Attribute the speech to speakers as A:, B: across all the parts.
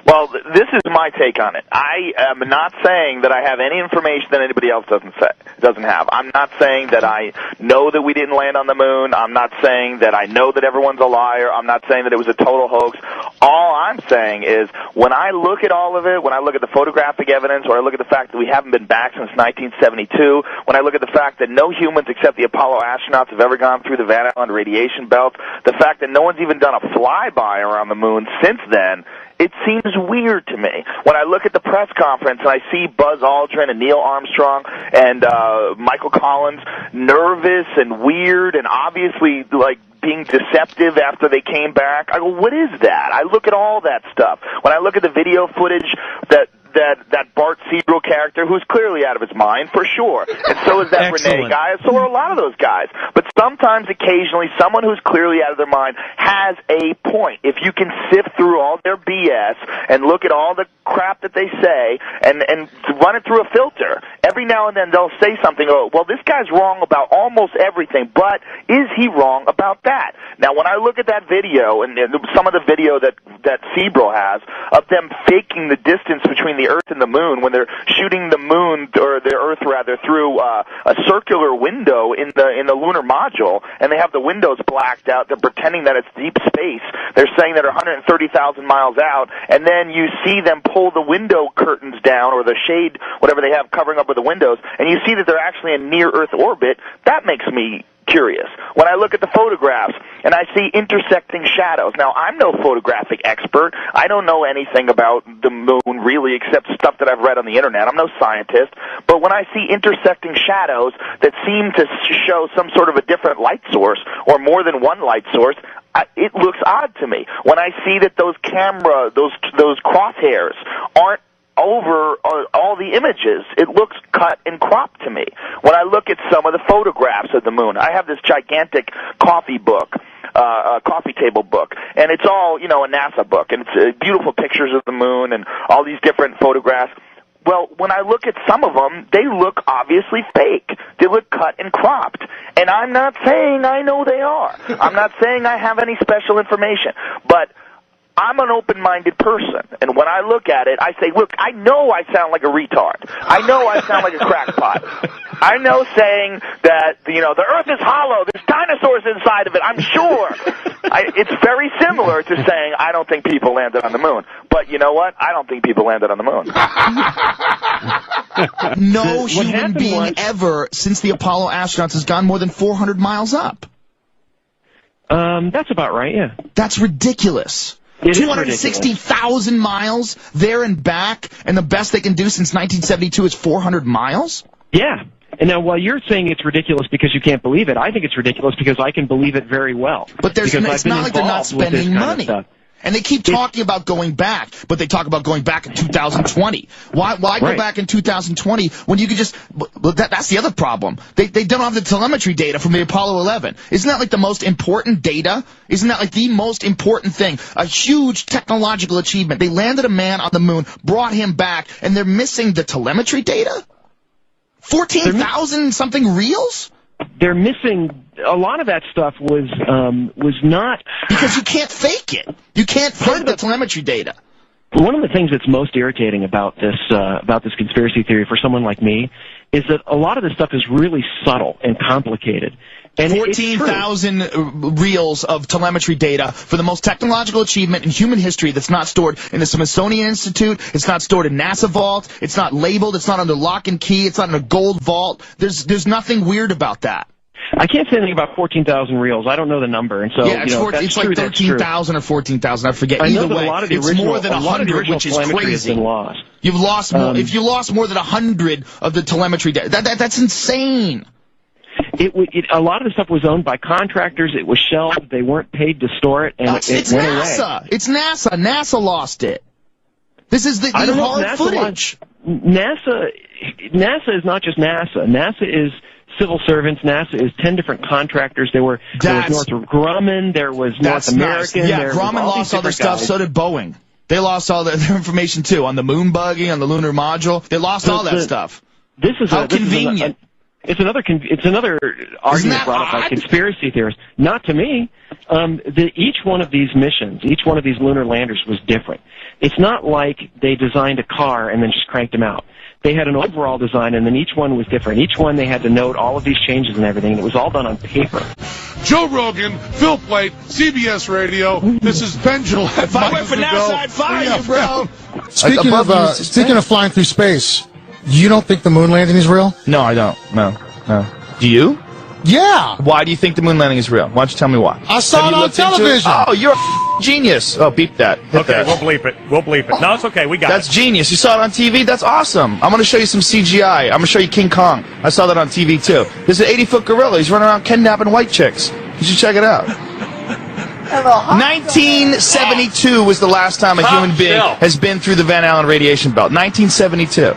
A: Well, this is my take on it. I am not saying that I have any information that anybody else doesn't have. I'm not saying that I know that we didn't land on the moon. I'm not saying that I know that everyone's a liar. I'm not saying that it was a total hoax. All I'm saying is when I look at all of it, when I look at the photographic evidence, or I look at the fact that we haven't been back since 1972, when I look at the fact that no humans except the Apollo astronauts have ever gone through the Van Allen radiation belt, the fact that no one's even done a flyby around the moon since then, it seems weird to me. When I look at the press conference and I see Buzz Aldrin and Neil Armstrong and Michael Collins nervous and weird and obviously like being deceptive after they came back, I go, what is that? I look at all that stuff. When I look at the video footage that Bart Siegel character, who's clearly out of his mind, for sure. And so is that Renee guy. So are a lot of those guys. But sometimes, occasionally, someone who's clearly out of their mind has a point. If you can sift through all their BS and look at all the crap that they say and run it through a filter, every now and then they'll say something, oh, well, this guy's wrong about almost everything, but is he wrong about that? Now, when I look at that video, and some of the video that Siebel has, of them faking the distance between the Earth and the moon when they're shooting the moon, or the Earth rather, through a circular window in the lunar module, and they have the windows blacked out. They're pretending that it's deep space. They're saying that they're 130,000 miles out, and then you see them pull the window curtains down, or the shade, whatever they have covering up with the windows, and you see that they're actually in near-Earth orbit. That makes me curious. When I look at the photographs and I see intersecting shadows. Now, I'm no photographic expert. I don't know anything about the moon, really, except stuff that I've read on the Internet. I'm no scientist. But when I see intersecting shadows that seem to show some sort of a different light source, or more than one light source, it looks odd to me. When I see that those crosshairs aren't over all the images, it looks cut and cropped to me. When I look at some of the photographs of the moon, I have this gigantic coffee table book, and it's all, a NASA book, and it's beautiful pictures of the moon and all these different photographs. Well, when I look at some of them, they look obviously fake. They look cut and cropped. And I'm not saying I know they are. I'm not saying I have any special information. But I'm an open-minded person, and when I look at it, I say, look, I know I sound like a retard. I know I sound like a crackpot. I know saying that, the Earth is hollow, there's dinosaurs inside of it, I'm sure. It's very similar to saying I don't think people landed on the moon. But you know what? I don't think people landed on the moon.
B: No human being ever, since the Apollo astronauts, has gone more than 400 miles up.
C: That's about right, yeah.
B: That's ridiculous. 260,000 miles there and back, and the best they can do since 1972 is 400 miles?
C: Yeah. And now, while you're saying it's ridiculous because you can't believe it, I think it's ridiculous because I can believe it very well.
B: But it's not like they're not spending money. And they keep talking about going back, but they talk about going back in 2020. Why go back in 2020 when you could just... That's the other problem. They don't have the telemetry data from the Apollo 11. Isn't that like the most important data? Isn't that like the most important thing? A huge technological achievement. They landed a man on the moon, brought him back, and they're missing the telemetry data? 14,000 something reels?
C: They're missing... A lot of that stuff was not...
B: Because you can't fake it. You can't fake the telemetry data.
C: One of the things that's most irritating about this conspiracy theory for someone like me is that a lot of this stuff is really subtle and complicated. And
B: 14,000 reels of telemetry data for the most technological achievement in human history that's not stored in the Smithsonian Institute. It's not stored in NASA Vault. It's not labeled. It's not under lock and key. It's not in a gold vault. There's nothing weird about that.
C: I can't say anything about 14,000 reels. I don't know the number, and so
B: yeah, it's like 13,000 or 14,000. I forget. Either way, it's more than 100, which is crazy. You've lost more. If you lost more than 100 of the telemetry data, that's insane.
C: A lot of the stuff was owned by contractors. It was shelved. They weren't paid to store it, and it went
B: NASA. Away. It's NASA. NASA lost it. This is the hard footage.
C: NASA is not just NASA. NASA is civil servants. NASA is 10 different contractors. There was Northrop Grumman. There was North American.
B: Nice. Yeah, Grumman lost all their stuff. So did Boeing. They lost all their information too on the moon buggy, on the lunar module. They lost all that stuff.
C: This is
B: how convenient.
C: It's another argument brought up by conspiracy theorists. Not to me. Each one of these missions, each one of these lunar landers was different. It's not like they designed a car and then just cranked them out. They had an overall design, and then each one was different. Each one they had to note all of these changes and everything, and it was all done on paper.
D: Joe Rogan, Phil Plait, CBS Radio. This is Ben Gillette.
B: If I went for NASA, I'd fire you, bro.
E: Speaking of flying through space, you don't think the moon landing is real?
B: No, I don't. No. Do you?
E: Yeah.
B: Why do you think the moon landing is real? Why don't you tell me why?
E: I saw it on television.
B: Oh, you're a genius. Oh, beep that.
F: Okay, we'll bleep it. No, it's okay. We got it.
B: That's genius. You saw it on TV? That's awesome. I'm going to show you some CGI. I'm going to show you King Kong. I saw that on TV, too. There's an 80-foot gorilla. He's running around kidnapping white chicks. You should check it out. 1972 was the last time a human being has been through the Van Allen radiation belt. 1972.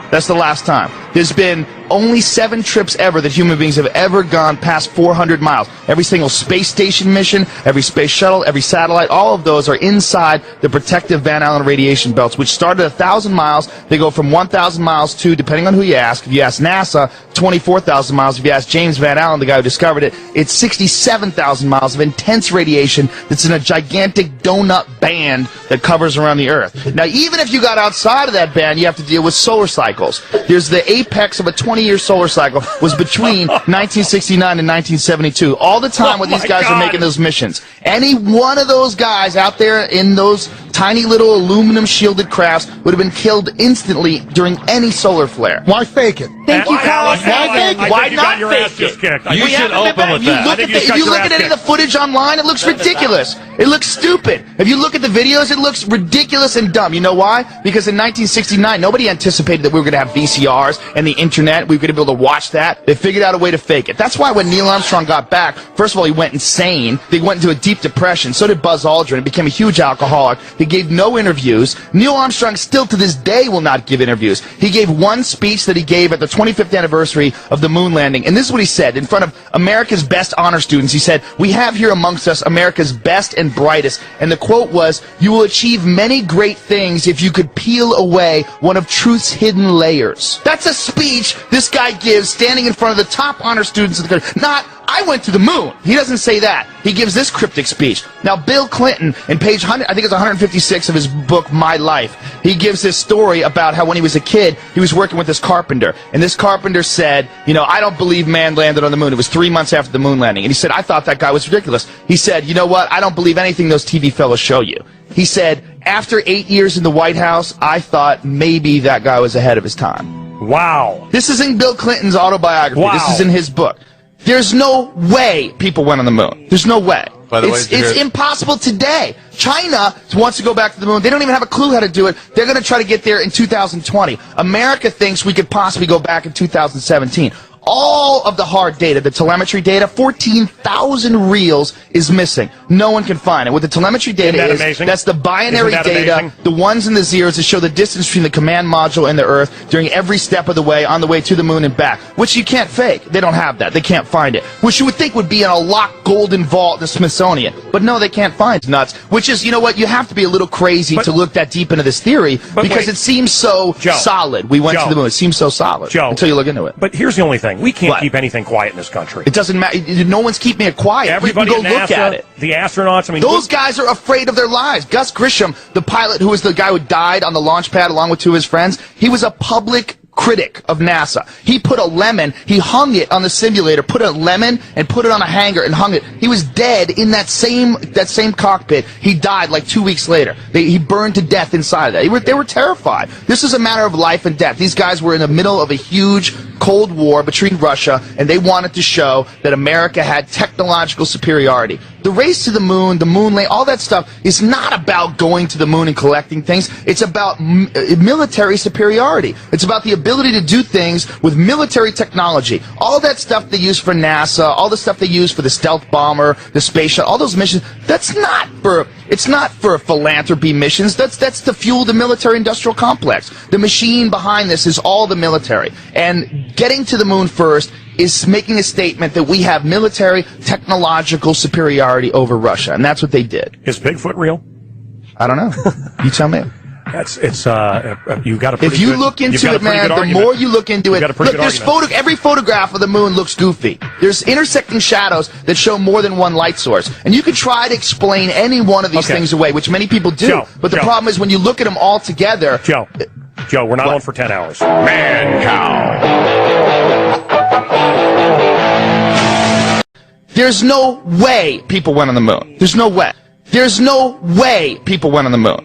B: That's the last time. There's been only 7 trips ever that human beings have ever gone past 400 miles. Every single space station mission, every space shuttle, every satellite, all of those are inside the protective Van Allen radiation belts, which start at 1,000 miles. They go from 1,000 miles to, depending on who you ask, if you ask NASA, 24,000 miles. If you ask James Van Allen, the guy who discovered it, it's 67,000 miles of intense radiation that's in a gigantic donut band that covers around the Earth. Now, even if you got outside of that band, you have to deal with solar cycles. There's the apex of a 20-year solar cycle was between 1969 and 1972. All the time when these guys are making those missions. Any one of those guys out there in those tiny little aluminum shielded crafts would have been killed instantly during any solar flare.
E: Why fake it?
B: Thank you, Colin.
F: Why not fake it?
G: You should open with that.
B: If you look at any of the footage online, it looks ridiculous. It looks stupid. If you look at the videos, it looks ridiculous and dumb. You know why? Because in 1969, nobody anticipated that we were going to have VCRs and the internet. We were going to be able to watch that. They figured out a way to fake it. That's why when Neil Armstrong got back, first of all, he went insane. They went into a deep depression. So did Buzz Aldrin. He became a huge alcoholic. He gave no interviews. Neil Armstrong still to this day will not give interviews. He gave one speech that he gave at the 25th anniversary of the moon landing. And this is what he said in front of America's best honor students. He said, "We have here amongst us America's best and brightest." And the quote was, "You will achieve many great things if you could peel away one of truth's hidden layers." That's a speech this guy gives standing in front of the top honor students of the country. Not, "I went to the moon." He doesn't say that. He gives this cryptic speech. Now, Bill Clinton, in page 100, I think it's 156 of his book, My Life, he gives this story about how when he was a kid, he was working with this carpenter. And this carpenter said, "You know, I don't believe man landed on the moon." It was 3 months after the moon landing. And he said, "I thought that guy was ridiculous." He said, "You know what? I don't believe anything those TV fellows show you." He said, "After 8 years in the White House, I thought maybe that guy was ahead of his time."
F: Wow.
B: This is in Bill Clinton's autobiography.
F: Wow.
B: This is in his book. There's no way people went on the moon. There's no way.
G: By the way,
B: it's impossible today. China wants to go back to the moon. They don't even have a clue how to do it. They're going to try to get there in 2020. America thinks we could possibly go back in 2017. All of the hard data, the telemetry data, 14,000 reels is missing. No one can find it. What the telemetry data is, that's the binary data, the ones and the zeros that show the distance between the command module and the Earth during every step of the way on the way to the moon and back, which you can't fake. They don't have that. They can't find it. Which you would think would be in a locked golden vault in the Smithsonian. But no, they can't find it. Nuts. Which is, you know what, you have to be a little crazy to look that deep into this theory because it seems so solid. We went to the moon. It seems so solid until you look into it.
F: But here's the only thing. We can't keep anything quiet in this country.
B: It doesn't matter. No one's keeping it quiet.
F: Everybody
B: go look at it.
F: The astronauts, I mean...
B: Those guys are afraid of their lives. Gus Grisham, the pilot who was the guy who died on the launch pad along with 2 of his friends, he was a public critic of NASA. He put a lemon, he hung it on the simulator, put a lemon and put it on a hanger and hung it. He was dead in that same cockpit. He died like 2 weeks later. He burned to death inside of that. They were terrified. This is a matter of life and death. These guys were in the middle of a huge Cold War between Russia, and they wanted to show that America had technological superiority. The race to the moon landing, all that stuff is not about going to the moon and collecting things. It's about military superiority. It's about the ability to do things with military technology. All that stuff they use for NASA, all the stuff they use for the stealth bomber, the space shuttle, all those missions, it's not for philanthropy missions. That's to fuel the military-industrial complex. The machine behind this is all the military. And getting to the moon first is making a statement that we have military technological superiority over Russia, and that's what they did.
F: Is Bigfoot real?
B: I don't know. You tell me.
F: You got a pretty
B: If you
F: good,
B: look into it, man, the more you look into it, look, there's every photograph of the moon looks goofy. There's intersecting shadows that show more than one light source, and you can try to explain any one of these things away, which many people do. But the problem is when you look at them all together.
F: Joe, we're not on for 10 hours.
B: There's no way people went on the moon. There's no way. There's no way people went on the moon.